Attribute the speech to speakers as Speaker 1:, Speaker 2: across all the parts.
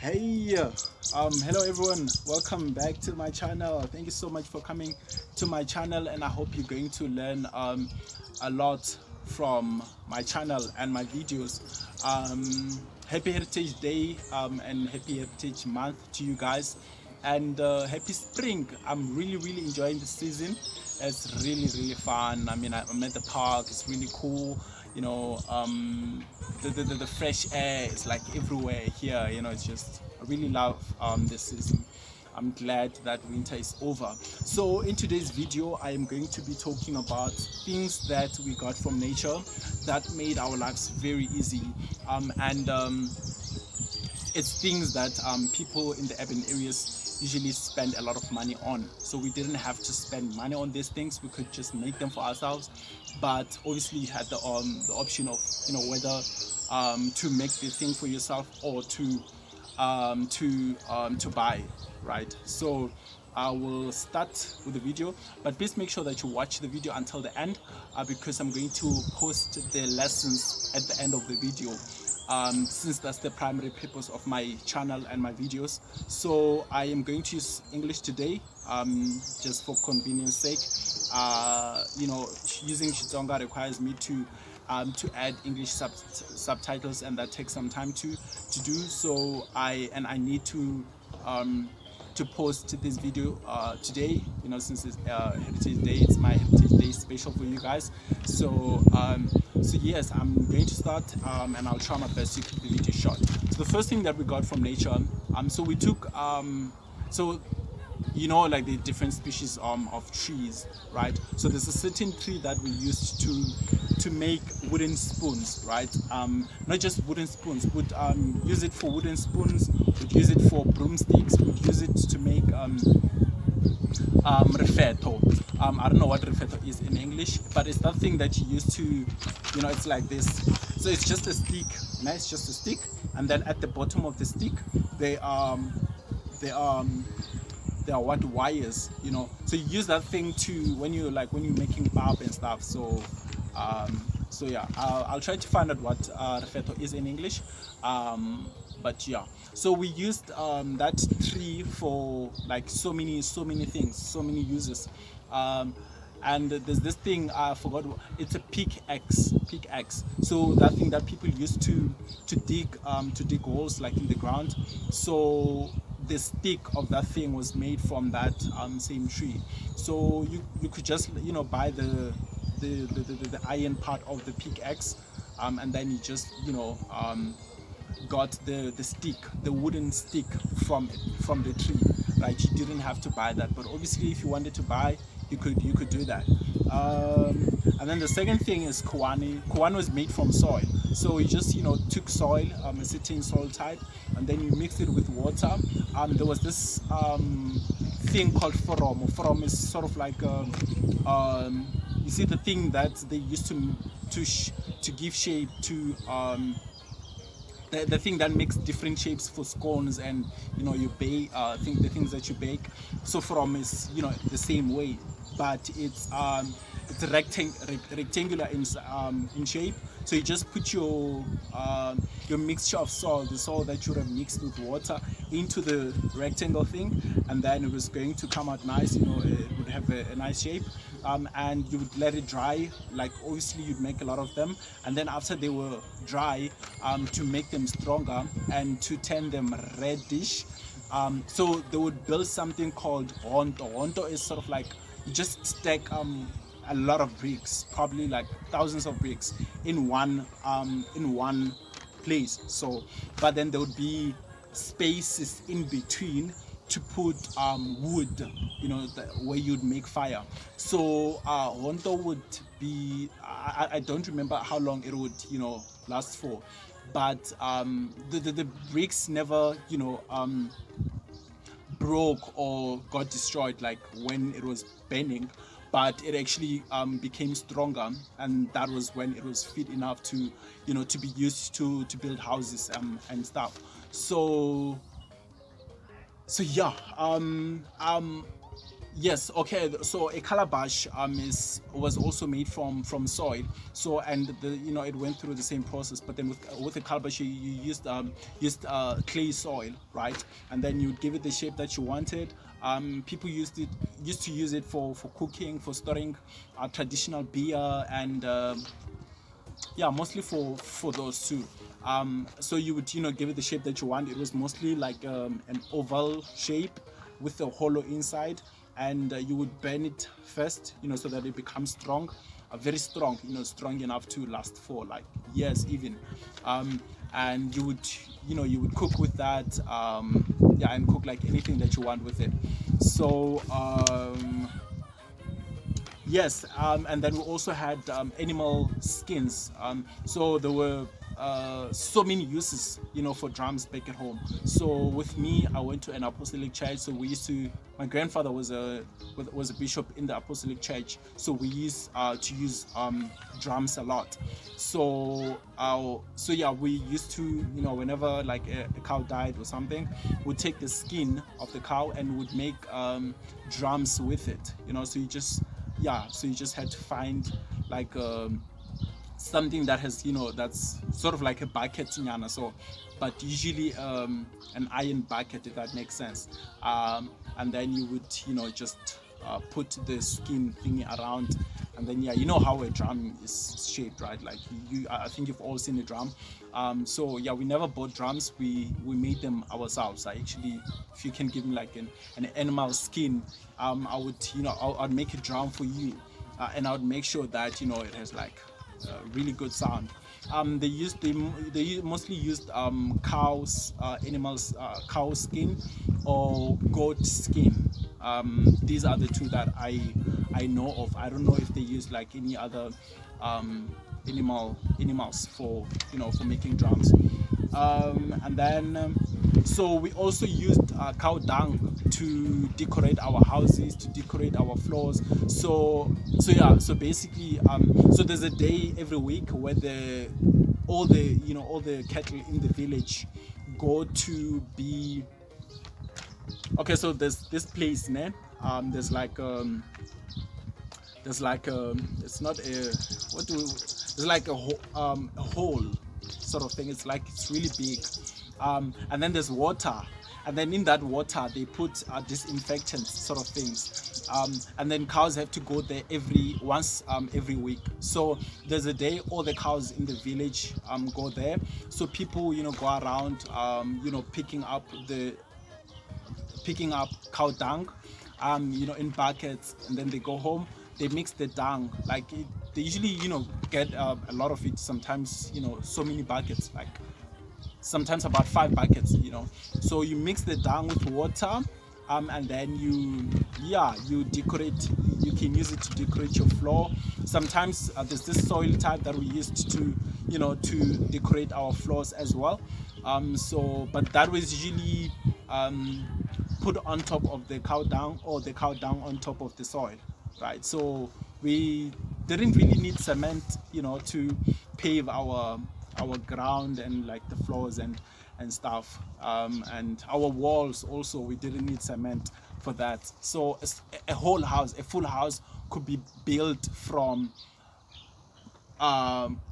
Speaker 1: Hey, hello everyone. Welcome back to my channel. Thank you so much for coming to my channel, and I hope you're going to learn a lot from my channel and my videos. Happy Heritage Day and Happy Heritage Month to you guys, and happy spring. I'm really enjoying the season. It's really fun. I mean, I'm at the park. It's really cool. You know, the fresh air is like everywhere here. You know, it's just I really love this season. I'm glad that winter is over. So in today's video, I am going to be talking about things that we got from nature that made our lives very easy, and it's things that people in the urban areas usually spend a lot of money on. So we didn't have to spend money on these things. We could just make them for ourselves. But obviously you had the option of, you know, whether to make the thing for yourself or to buy, right? So I will start with the video, but please make sure that you watch the video until the end, because I'm going to post the lessons at the end of the video, since that's the primary purpose of my channel and my videos. So I am going to use English today, just for convenience sake. You know, using Xitsonga requires me to add English subtitles, and that takes some time to do. So I need to post this video today. You know, since it's Heritage Day, it's my Heritage Day special for you guys. So so yes, I'm going to start, and I'll try my best to keep the video short. So the first thing that we got from nature, so we took so you know, like the different species of trees, right? So there's a certain tree that we used to make wooden spoons, right? Not just wooden spoons, would use it for wooden spoons, would use it for broomsticks, would use it to make refeto. I don't know what refeto is in English, but it's that thing that you use to, you know, it's like this. So it's just a stick, nice, just a stick, and then at the bottom of the stick, they they there are what wires, you know. So you use that thing to when you when you're making pap and stuff. So so yeah, I'll try to find out what refeto is in English, but yeah. So we used that tree for like so many things, so many uses. And there's this thing I forgot. It's a pickaxe. Pickaxe. So that thing that people used to dig holes like in the ground. So the stick of that thing was made from that same tree. So you could just, you know, buy the iron part of the pickaxe, and then you just, you know, got the stick, the wooden stick from the tree, right? You didn't have to buy that, but obviously if you wanted to buy, you could do that. And then the second thing is Kawani. Kawani was made from soil, so you just, you know, took soil, a certain soil type, and then you mixed it with water. There was this thing called forum. Forum is sort of like you see the thing that they used to give shape to the thing that makes different shapes for scones, and you know, you bake the things that you bake. So from is, you know, the same way, but it's rectangular in shape. So you just put your mixture of salt, the salt that you would have mixed with water, into the rectangle thing, and then it was going to come out nice. You know, it would have a nice shape. And you would let it dry. Like obviously you'd make a lot of them, and then after they were dry, to make them stronger and to turn them reddish, so they would build something called honto. Honto is sort of like you just stack a lot of bricks, probably like thousands of bricks in one place. So but then there would be spaces in between to put wood, you know, where you'd make fire. So honto would be, I don't remember how long it would, you know, last for, but the bricks never, you know, broke or got destroyed like when it was burning, but it actually became stronger, and that was when it was fit enough to, you know, to be used to build houses and stuff. So so yeah, Yes, okay. So a calabash is was also made from soil. So and the it went through the same process. But then with a calabash you used clay soil, right? And then you'd give it the shape that you wanted. People used to use it for cooking, for storing traditional beer, and yeah, mostly for those two. So you would give it the shape that you want. It was mostly like an oval shape with a hollow inside, and you would burn it first, so that it becomes strong, very strong, strong enough to last for like years even. um, and you would cook with that, yeah, and cook like anything that you want with it. So yes, and then we also had animal skins. So there were so many uses, for drums back at home. So with me, I went to an apostolic church. So we used to. My grandfather was a bishop in the apostolic church. So we used to use drums a lot. So yeah, we used to, whenever like a cow died or something, we'd take the skin of the cow and would make drums with it. So you just yeah, so you just had to find like something that has, that's sort of like a bucket nyana. So but usually an iron bucket, if that makes sense. And then you would, just put the skin thingy around, and then yeah, you know how a drum is shaped, right? Like I think you've all seen a drum. So yeah, we never bought drums, we made them ourselves. I actually, if you can give me like an animal skin, I would, I'd make a drum for you, and I would make sure that, it has like really good sound. They mostly used cows, animals, cow skin or goat skin. These are the two that I know of. I don't know if they use like any other animals for, for making drums. And then so we also used cow dung to decorate our houses, to decorate our floors. So yeah, so basically, so there's a day every week where all the cattle in the village go to be. Okay, so there's this place, man. There's like it's not a, what do we, it's like a hole sort of thing. It's really big, and then there's water, and then in that water they put disinfectants sort of things, and then cows have to go there every week. So there's a day all the cows in the village go there. So people, go around, picking up cow dung, in buckets, and then they go home. They mix the dung, like they usually, get a lot of it. Sometimes, so many buckets, like sometimes about 5 buckets. So you mix the dung with water, and then you decorate. You can use it to decorate your floor. Sometimes there's this soil type that we used to, to decorate our floors as well. But that was usually put on top of the cow dung, or the cow dung on top of the soil, right? So we didn't really need cement, to pave our ground and like the floors and stuff, and our walls also, we didn't need cement for that. So a full house could be built from,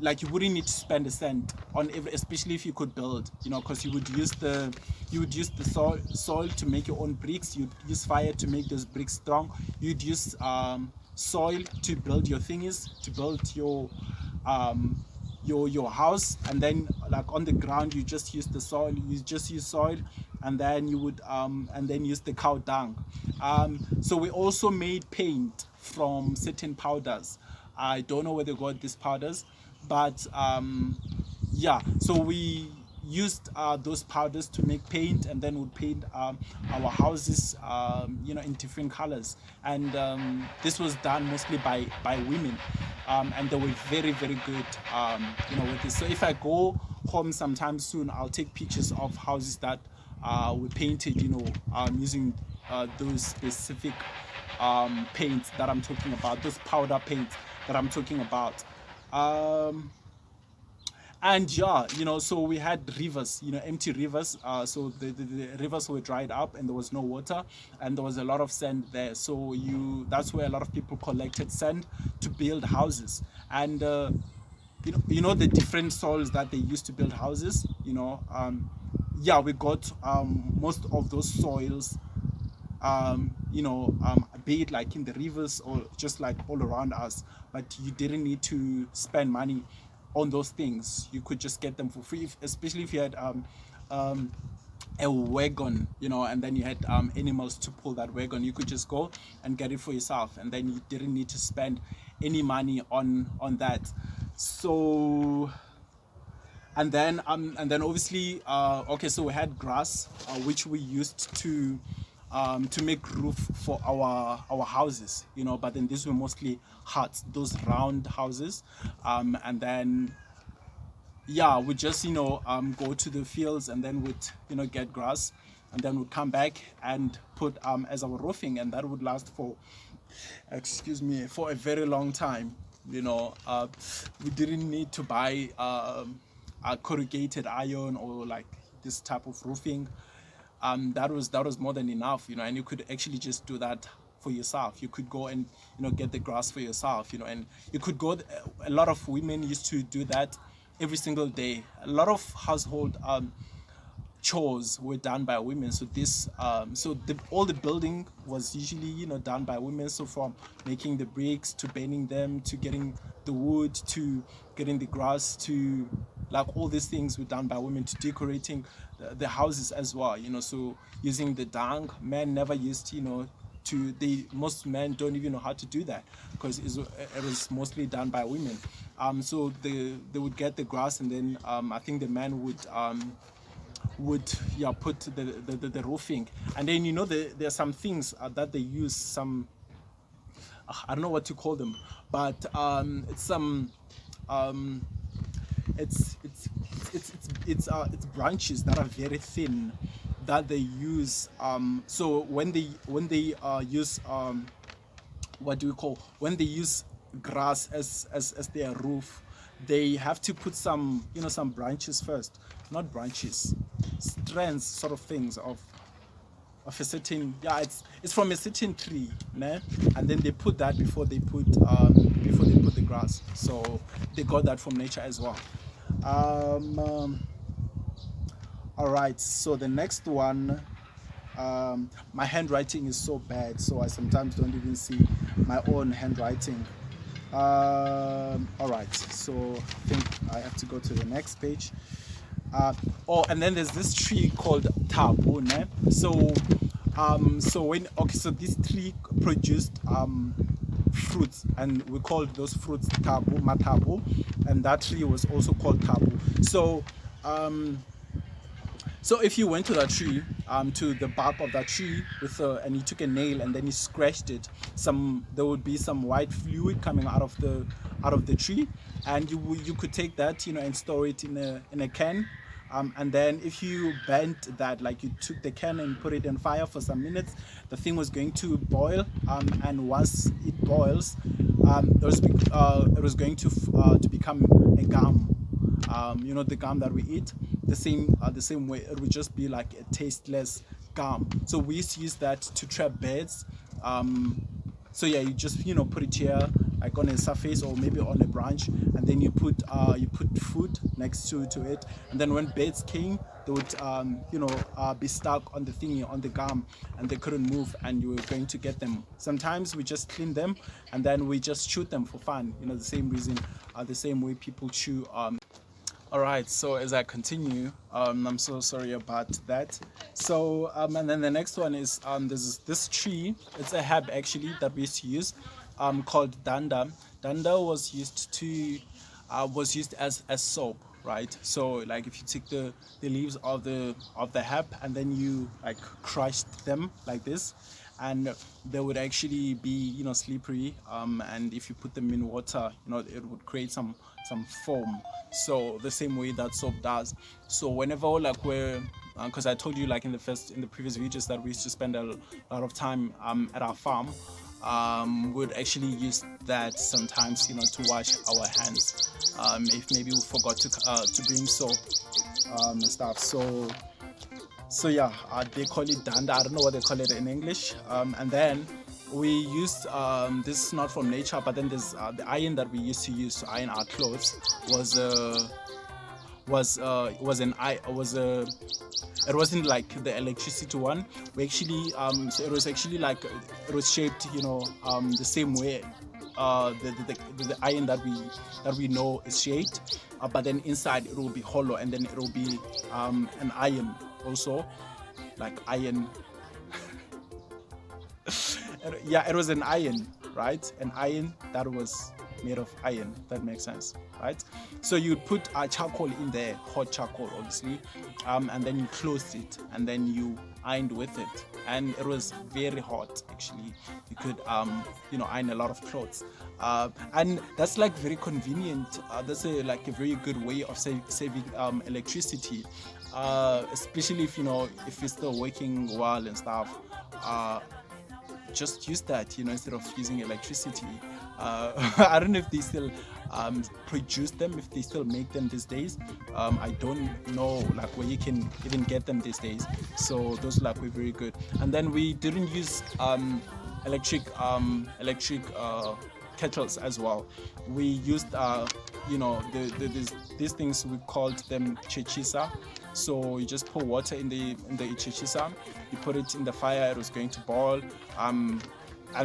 Speaker 1: like you wouldn't need to spend a cent on every, especially if you could build, because you would use the soil to make your own bricks. You'd use fire to make those bricks strong. You'd use soil to build your thingies, to build your house. And then like on the ground you just use the soil, you just use soil, and then you would and then use the cow dung. So we also made paint from certain powders. I don't know where they got these powders, but yeah, so we used those powders to make paint, and then would paint our houses, in different colors. And this was done mostly by women, and they were very very good, with this. So if I go home sometime soon, I'll take pictures of houses that were painted, using those specific paints that I'm talking about, those powder paints that I'm talking about. Um, And yeah, so we had rivers, empty rivers. So the rivers were dried up and there was no water, and there was a lot of sand there. So that's where a lot of people collected sand to build houses. And the different soils that they used to build houses. Yeah, we got most of those soils, be it like in the rivers or just like all around us. But you didn't need to spend money on those things. You could just get them for free, especially if you had a wagon, and then you had animals to pull that wagon. You could just go and get it for yourself, and then you didn't need to spend any money on that. So and then obviously, okay, so we had grass, which we used to make roof for our houses, but then these were mostly huts, those round houses. And then yeah, we just go to the fields, and then would get grass, and then we'd come back and put as our roofing, and that would last for, excuse me, for a very long time. We didn't need to buy a corrugated iron or like this type of roofing. That was more than enough, and you could actually just do that for yourself. You could go and get the grass for yourself, and you could go. A lot of women used to do that every single day. A lot of household chores were done by women. So all the building was usually done by women. So from making the bricks to bending them to getting the wood to getting the grass to like all these things were done by women, to decorating the houses as well. So using the dung, men never used most men don't even know how to do that, because it was mostly done by women. So they would get the grass, and then I think the man would put the roofing. And then there are some things that they use, some I don't know what to call them, but it's some it's branches that are very thin that they use. So when they use what do we call, when they use grass as their roof, they have to put some some branches first, not branches, strands sort of things of a certain, it's from a certain tree, né? And then they put that before they put the grass. So they got that from nature as well. All right, so the next one, my handwriting is so bad, so I sometimes don't even see my own handwriting. All right, so I think I have to go to the next page. And then there's this tree called tabu, né? So so this tree produced fruits, and we called those fruits tabu, matabu, and that tree was also called tabu. So if you went to that tree, to the bark of that tree and you took a nail and then you scratched it, there would be some white fluid coming out of the tree, and you could take that and store it in a can. And then if you bent that, like you took the can and put it in fire for some minutes, the thing was going to boil, and once it boils, it was going to become a gum. The gum that we eat, the same way, it would just be like a tasteless gum. So we used to use that to trap birds. So yeah, you just put it here, like on a surface or maybe on a branch, and then you put food next to it, and then when birds came, they would be stuck on the thingy, on the gum, and they couldn't move, and you were going to get them. Sometimes we just clean them, and then we just shoot them for fun. The same reason, the same way people chew. All right, so as I continue, I'm so sorry about that. So and then the next one is there's this tree. It's a herb actually that we used to use, called danda. Danda was used as soap, right? So like if you take the leaves of the herb and then you like crushed them like this, and they would actually be slippery, and if you put them in water, it would create some foam. So the same way that soap does. So whenever like we're because I told you like in the previous videos that we used to spend a lot of time at our farm. would actually use that sometimes, to wash our hands, if maybe we forgot to bring soap, and stuff. So they call it danda. I don't know what they call it in English. And then we used, this is not from nature, but then there's the iron that we used to use to iron our clothes was it wasn't like the electricity one. We actually, so it was actually like, it was shaped, the same way, the iron that we know is shaped, but then inside it will be hollow, and then it will be an iron also, like iron. Yeah, it was an iron, right? An iron that was made of iron. That makes sense, right? So you'd put charcoal in there, hot charcoal, obviously, and then you closed it, and then you ironed with it, and it was very hot. Actually, you could, iron a lot of clothes, and that's like very convenient. That's a very good way of saving electricity, especially if you're still working well and stuff. Just use that, instead of using electricity. I don't know if they still produce them, if they still make them these days. I don't know where you can even get them these days. So those were very good. And then we didn't use electric kettles as well. We used these things, we called them chechisa. So you just pour water in the chechisa, you put it in the fire, it was going to boil, and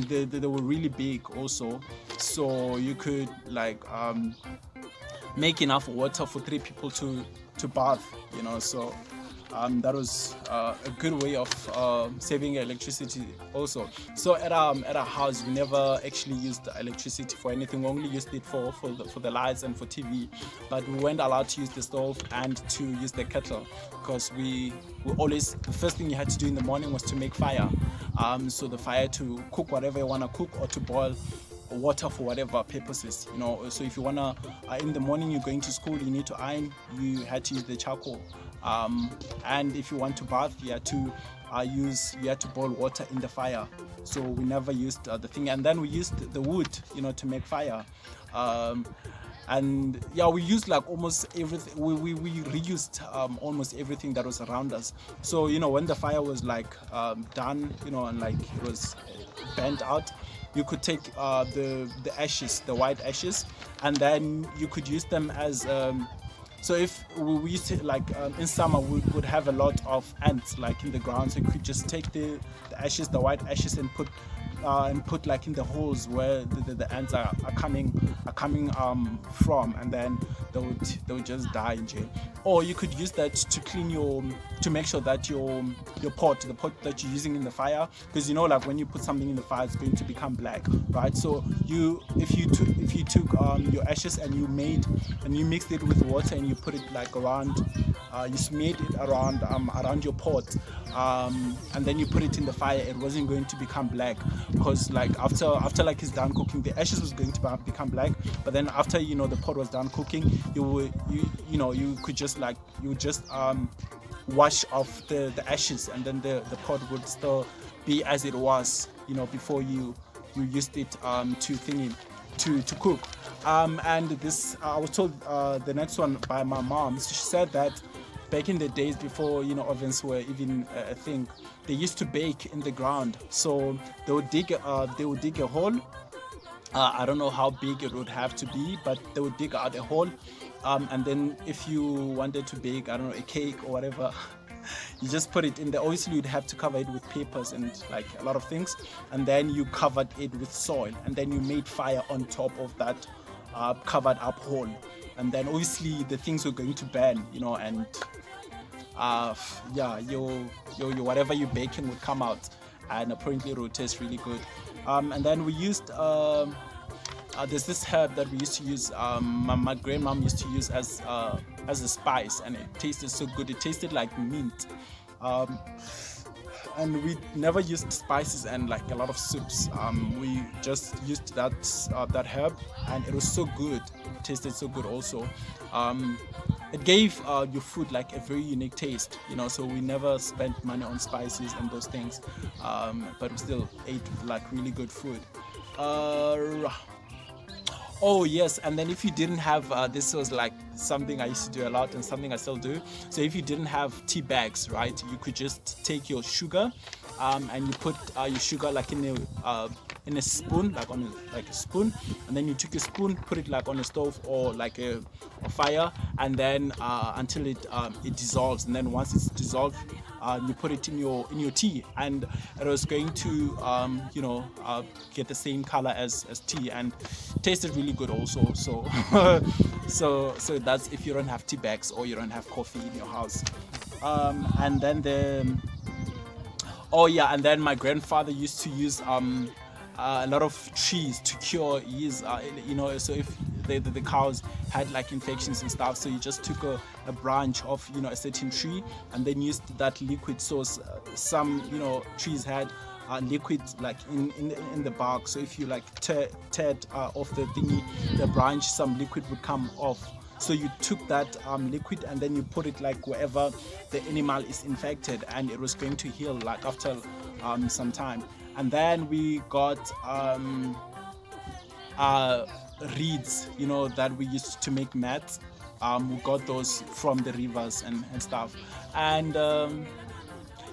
Speaker 1: they were really big also, so you could make enough water for 3 people to bath, so that was a good way of saving electricity also. So at our house, we never actually used the electricity for anything. We only used it for the lights and for TV, but we weren't allowed to use the stove and to use the kettle, because we always, the first thing you had to do in the morning was to make fire, so the fire to cook whatever you want to cook, or to boil water for whatever purposes, so if you want to, in the morning you're going to school, you need to iron, you had to use the charcoal, and if you want to bath, you had to boil water in the fire. So we never used the thing, and then we used the wood, to make fire, and yeah, we used almost everything. We reused almost everything that was around us. So when the fire was done, and it was burnt out, you could take the ashes, the white ashes, and then you could use them as so if we used to, in summer, we would have a lot of ants in the ground, so you could just take the ashes, the white ashes, and put in the holes where the ants are coming from, and then they would just die in jail. Or you could use that to clean to make sure that your pot, the pot that you're using in the fire, because when you put something in the fire, it's going to become black, right? So if you took your ashes and you mixed it with water, and you put it around, you smeared it around your pot, and then you put it in the fire, it wasn't going to become black, because after it's done cooking, the ashes was going to become black, but then after the pot was done cooking, you would just wash off the ashes, and then the pot would still be as it was before you used it to cook. And this, I was told the next one by my mom. She said that back in the days before ovens were even a thing, they used to bake in the ground. So they would dig a hole. I don't know how big it would have to be, but they would dig out a hole, and then if you wanted to bake, I don't know, a cake or whatever, you just put it in there. Obviously you'd have to cover it with papers and a lot of things, and then you covered it with soil, and then you made fire on top of that covered up hole, and then obviously the things were going to burn, and your whatever you're baking would come out, and apparently it would taste really good. And then we used there's this herb that we used to use, my grandmom used to use as a spice, and it tasted so good. It tasted like mint, and we never used spices and a lot of soups. We just used that herb, and it was so good. It tasted so good also. it gave your food like a very unique taste, you know. So we never spent money on spices and those things, but we still ate like really good food. uh, Oh yes, and then if you didn't have this was like something I used to do a lot and something I still do. So if you didn't have tea bags, right, you could just take your sugar, and you put your sugar like in a spoon, like on like a spoon, and then you took your spoon, put it like on a stove or like a fire, and then until it dissolves, and then once it's dissolved, you put it in your tea, and it was going to get the same color as tea, and tasted really good also. So so that's if you don't have tea bags or you don't have coffee in your house. And then the Oh yeah, and then my grandfather used to use a lot of trees to cure his, so if the cows had like infections and stuff, so you just took a branch of a certain tree and then used that liquid. So some trees had liquid like in the bark. So if you like teared off the thingy, the branch, some liquid would come off. So you took that liquid and then you put it like wherever the animal is infected, and it was going to heal like after some time. And then we got reeds, that we used to make mats. We got those from the rivers and stuff. And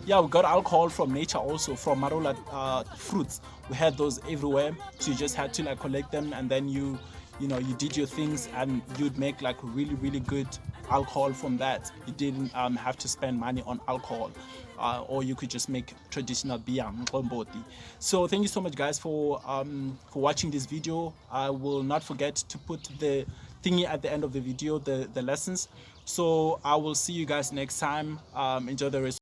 Speaker 1: yeah, we got alcohol from nature also, from marula fruits. We had those everywhere, so you just had to like collect them, and then you did your things, and you'd make like really really good alcohol from that. You didn't have to spend money on alcohol, or you could just make traditional beer, mqomboti. So thank you so much guys for watching this video. I will not forget to put the thingy at the end of the video, the lessons. So I will see you guys next time. Enjoy the rest